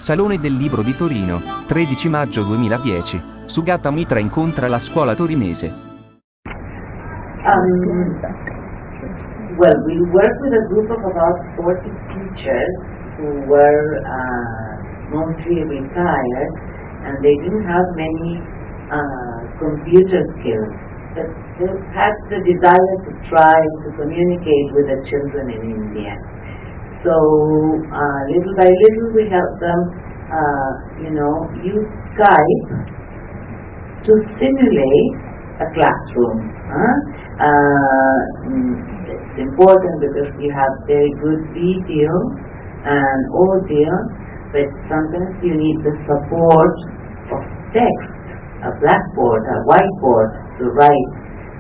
Salone del Libro di Torino, 13 maggio 2010. Sugata Mitra incontra la scuola torinese. Well, we worked with a group of about 40 teachers who were mostly retired, and they didn't have many computer skills. But they had the desire to try to communicate with the children in India. So little by little we helped them, use Skype to simulate a classroom. It's important because you have very good video and audio, but sometimes you need the support of text, a blackboard, a whiteboard to write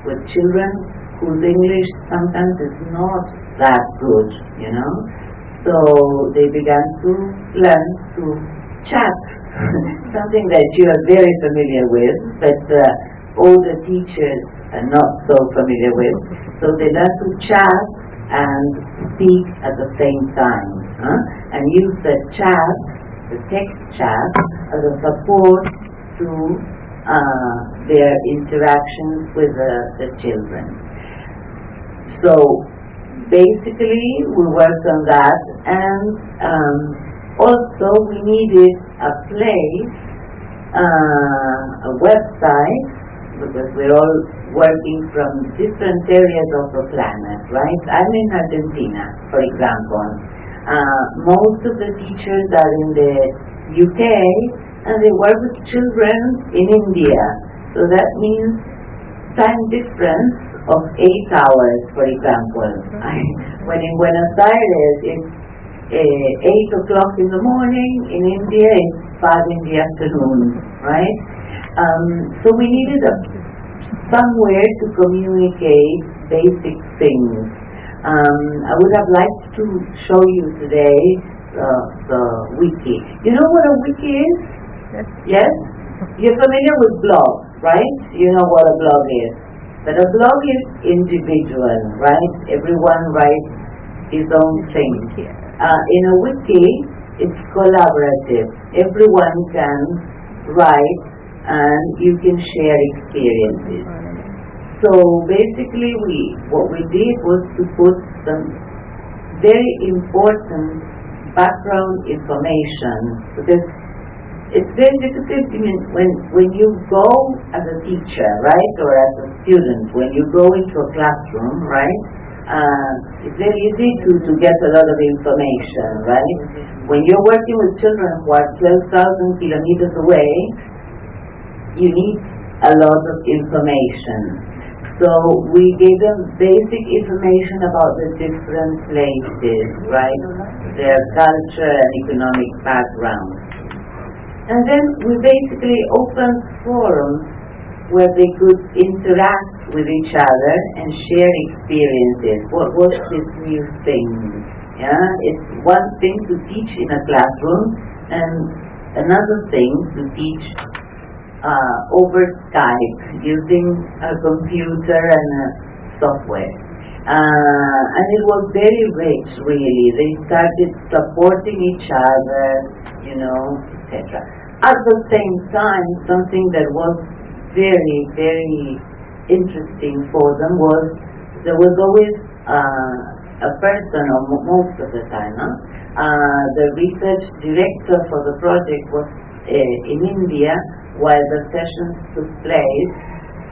with children whose English sometimes is not that good, So they began to learn to chat, something that you are very familiar with, but older teachers are not so familiar with. So they learn to chat and speak at the same time, and use the chat, the text chat, as a support to their interactions with the children. So basically, we worked on that, and also we needed a place, a website, because we're all working from different areas of the planet, right? I'm in Argentina, for example. Most of the teachers are in the UK, and they work with children in India. So that means time difference of 8 hours, for example. When in Buenos Aires it's 8 o'clock in the morning, in India it's 5 in the afternoon, right? So we needed somewhere to communicate basic things. I would have liked to show you today the wiki. You know what a wiki is? Yes? You're familiar with blogs, right? You know what a blog is. But a blog is individual, right? Everyone writes his own thing. In a wiki, it's collaborative. Everyone can write and you can share experiences. So basically what we did was to put some very important background information, because it's very difficult when you go as a teacher, right, or as a student, when you go into a classroom, right, it's very easy to get a lot of information, right? When you're working with children who are 12,000 kilometers away, you need a lot of information. So we gave them basic information about the different places, right, their culture and economic background. And then we basically opened forums where they could interact with each other and share experiences. What was this new thing? Yeah, it's one thing to teach in a classroom, and another thing to teach over Skype using a computer and a software. And it was very rich, really. They started supporting each other, etc. At the same time, something that was very, very interesting for them was there was always a person, or most of the time, the research director for the project was in India while the sessions took place.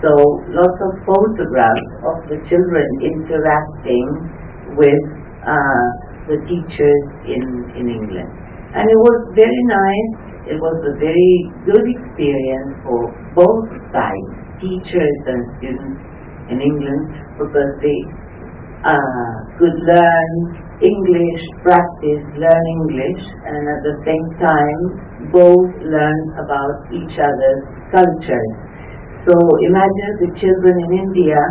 So lots of photographs of the children interacting with the teachers in England. And it was very nice. It was a very good experience for both sides, teachers and students in England, because they could learn English, learn English, and at the same time both learn about each other's cultures. So imagine the children in India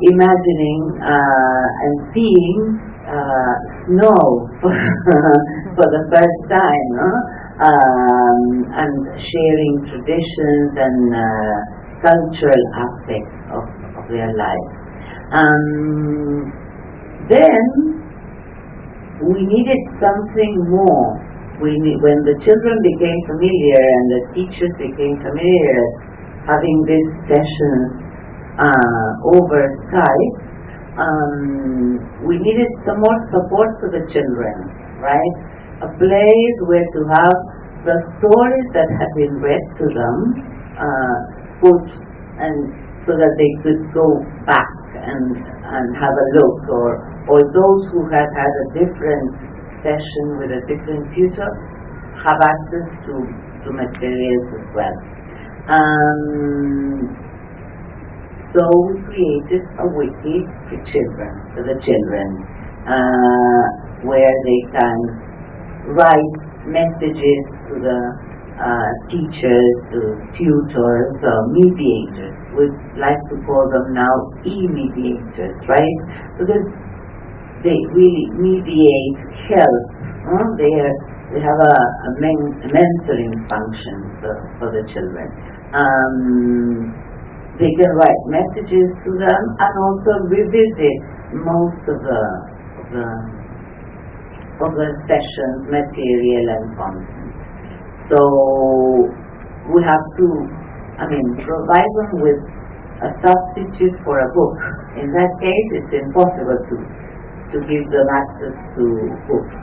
imagining and seeing snow for the first time, and sharing traditions and cultural aspects of their life. Then we needed something more. When the children became familiar and the teachers became familiar having this session over Skype, we needed some more support for the children, right? A place where to have the stories that had been read to them put, and so that they could go back and have a look, or those who had had a different session with a different tutor have access to materials as well. So we created a wiki for the children, where they can write messages to the teachers, to tutors, mediators. We'd like to call them now e-mediators, right? Because they really mediate help. They have a mentoring function for the children. They can write messages to them and also revisit most of the sessions, material and content. So we have to, provide them with a substitute for a book. In that case, it's impossible to give them access to books.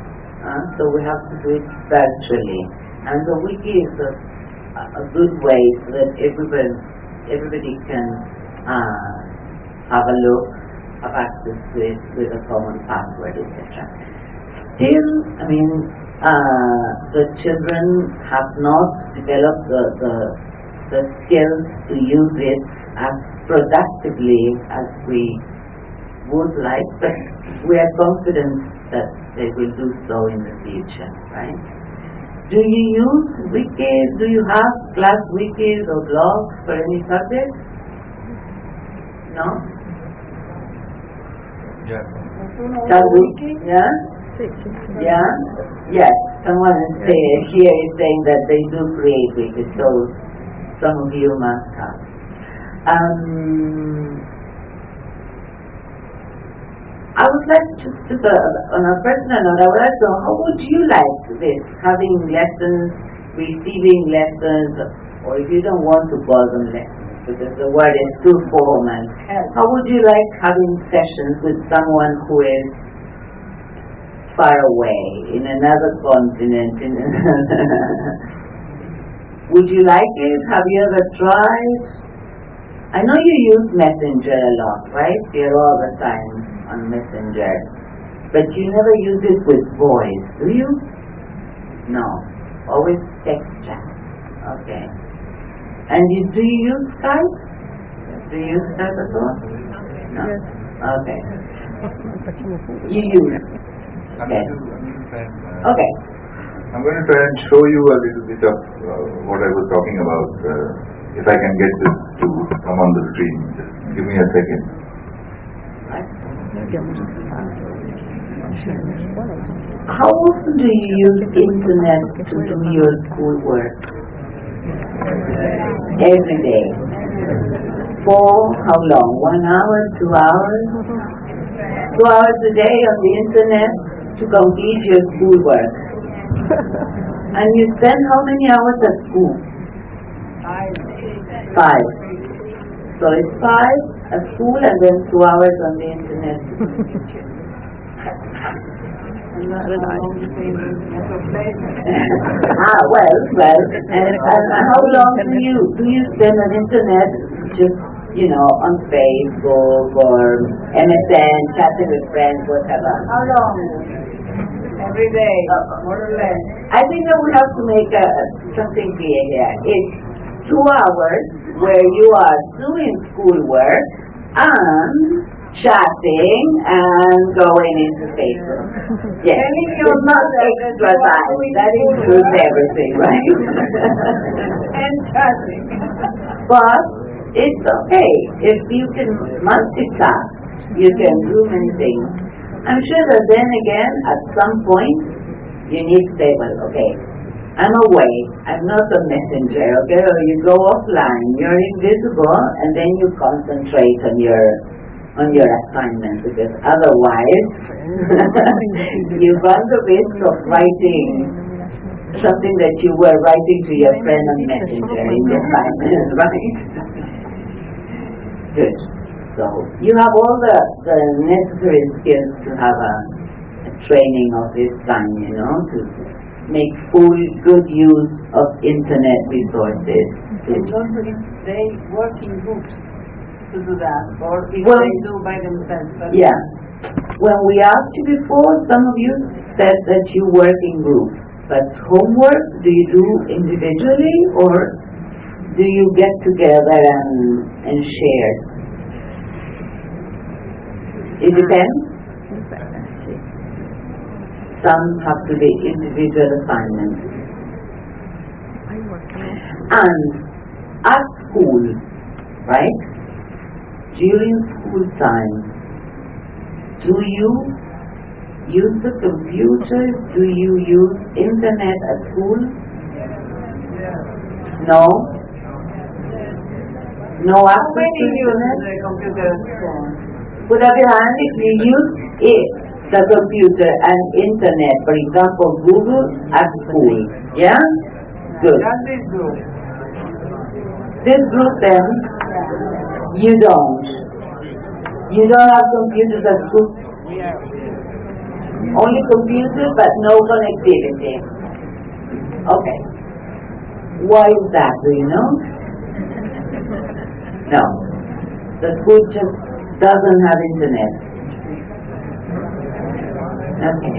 So we have to do it virtually. And the wiki is a good way so that everybody can have a look, have access to it with a common password, etc. Still, the children have not developed the skills to use it as productively as we would like, but we are confident that they will do so in the future, right? Do you use wikis? Do you have class wikis or blogs for any subject? No? Yeah. Yeah? Yeah? Yes. Someone here is saying that they do create wikis, so some of you must have. I would like to on a personal note, I would like to know, how would you like this, having lessons, receiving lessons, or if you don't want to call them lessons, because the word is too formal, how would you like having sessions with someone who is far away, in another continent, would you like it? Have you ever tried? I know you use Messenger a lot, right? You're all the time on Messenger, but you never use it with voice, do you? No, always text chat. Okay. And do you use Skype? Do you use Skype at all? No. Okay. You use it. Okay. Okay. I'm going to try and show you a little bit of what I was talking about. If I can get this to come on the screen, just give me a second. How often do you use internet to do your schoolwork? Every day. For how long? 1 hour, 2 hours? 2 hours a day on the internet to complete your schoolwork. And you spend how many hours at school? 5. So it's 5 at school and then 2 hours on the internet. Well, and how long do you spend on internet just, on Facebook or MSN, chatting with friends, whatever? How long? Every day, more or less. I think that we have to make something clear here. It's 2 hours where you are doing schoolwork and chatting and going into Facebook. Yes, it's not extra time. That includes everything, right? And chatting. But it's okay. If you can multitask, you can do many things. I'm sure that then again, at some point, you need to say, well, okay, I'm away, I'm not a messenger, okay, or you go offline, you're invisible, and then you concentrate on on your assignment, because otherwise you run the risk of writing something that you were writing to your friend on Messenger in the assignment, right? Good. So you have all the necessary skills to have a training of this kind, to make full good use of internet resources. Normally they work in groups to do that, or if Well, they do by themselves. Yeah. When we asked you before, some of you said that you work in groups, but homework do you do individually, or do you get together and share? It depends. Some have to be individual assignments. And at school, right? During school time, do you use the computer? Do you use internet at school? No? No How access many to use internet? the computer at school? Put up your hand if you use the computer and internet, for example, Google at school. Yeah? Good. Just this group. This group then, you don't. You don't have computers at school. Only computers but no connectivity. Okay. Why is that, do you know? No. The school just doesn't have internet. Okay.